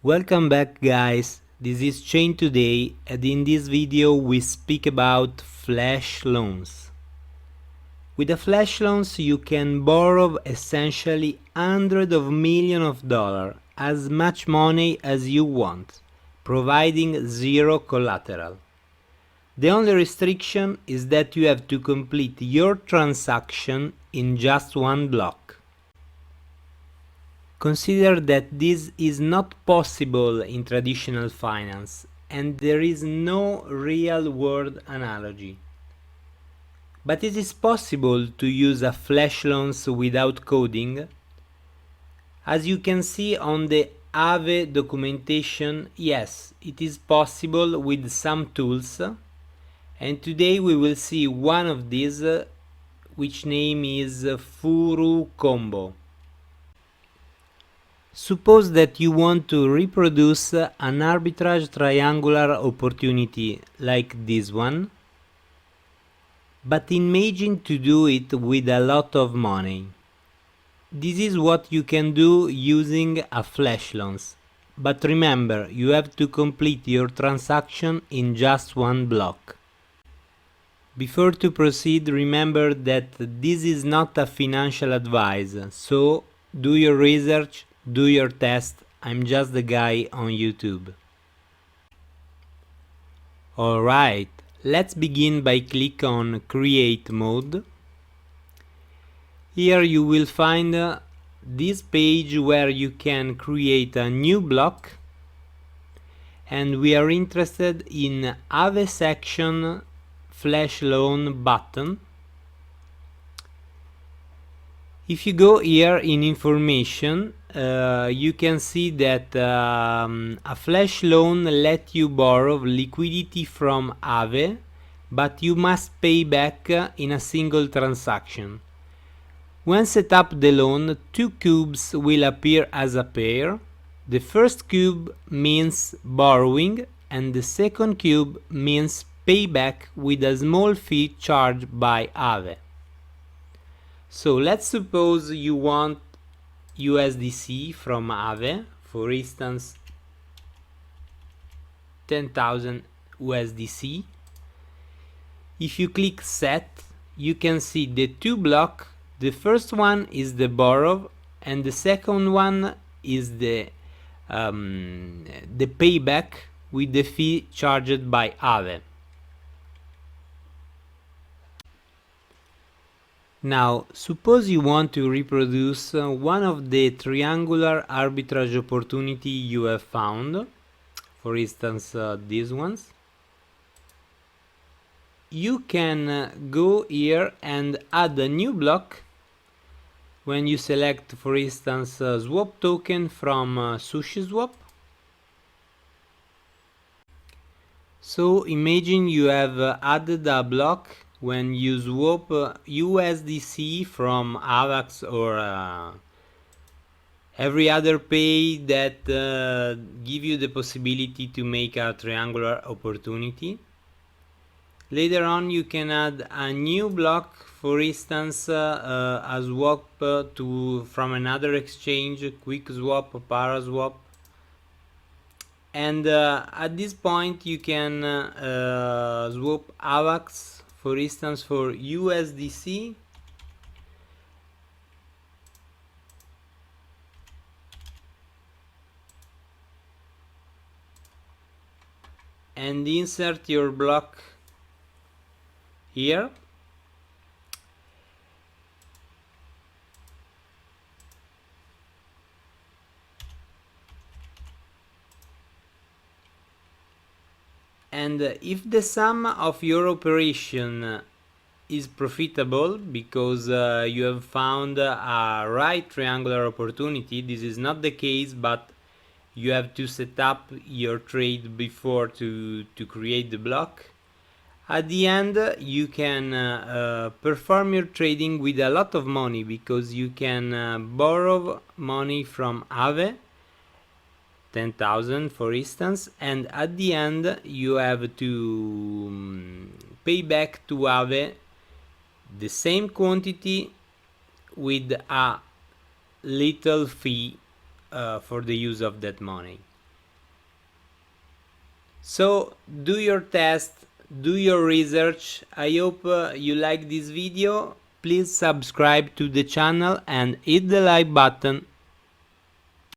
Welcome back, guys. This is Chain Today, and in this video we speak about flash loans. With the flash loans you can borrow essentially hundreds of millions of dollars, as much money as you want, providing zero collateral. The only restriction is that you have to complete your transaction in just one block. Consider that this is not possible in traditional finance, and there is no real-world analogy. But it is possible to use a flash loans without coding. As you can see on the AAVE documentation, yes, it is possible with some tools, and today we will see one of these, which name is Furucombo. Suppose that you want to reproduce an arbitrage triangular opportunity like this one, but imagine to do it with a lot of money. This is what you can do using a flash loans, but remember, you have to complete your transaction in just one block. Before to proceed, remember that this is not a financial advice, so do your research. Do your test, I'm just the guy on YouTube. Alright, let's begin by click on Create Mode. Here you will find this page where you can create a new block, and we are interested in AAVE section flash loan button. If you go here in information, you can see that a flash loan let you borrow liquidity from AAVE, but you must pay back in a single transaction. When set up the loan, two cubes will appear as a pair. The first cube means borrowing, and the second cube means payback with a small fee charged by AAVE. So let's suppose you want USDC from AAVE, for instance 10,000 USDC. If you click set, you can see the two blocks. The first one is the borrow, and the second one is the payback with the fee charged by AAVE. Now, suppose you want to reproduce one of the triangular arbitrage opportunity you have found, for instance these ones. You can go here and add a new block when you select, for instance, swap token from SushiSwap. So imagine you have added a block when you swap USDC from AVAX or every other pay that give you the possibility to make a triangular opportunity. Later on you can add a new block, for instance a swap from another exchange, quick swap, paraswap. And at this point you can swap AVAX, for instance, for USDC, and insert your block here. And if the sum of your operation is profitable because you have found a right triangular opportunity, this is not the case, but you have to set up your trade before to create the block. At the end you can perform your trading with a lot of money, because you can borrow money from AAVE, 10,000 for instance, and at the end you have to pay back to AAVE the same quantity with a little fee for the use of that money. So do your test, do your research. I hope you like this video. Please subscribe to the channel and hit the like button.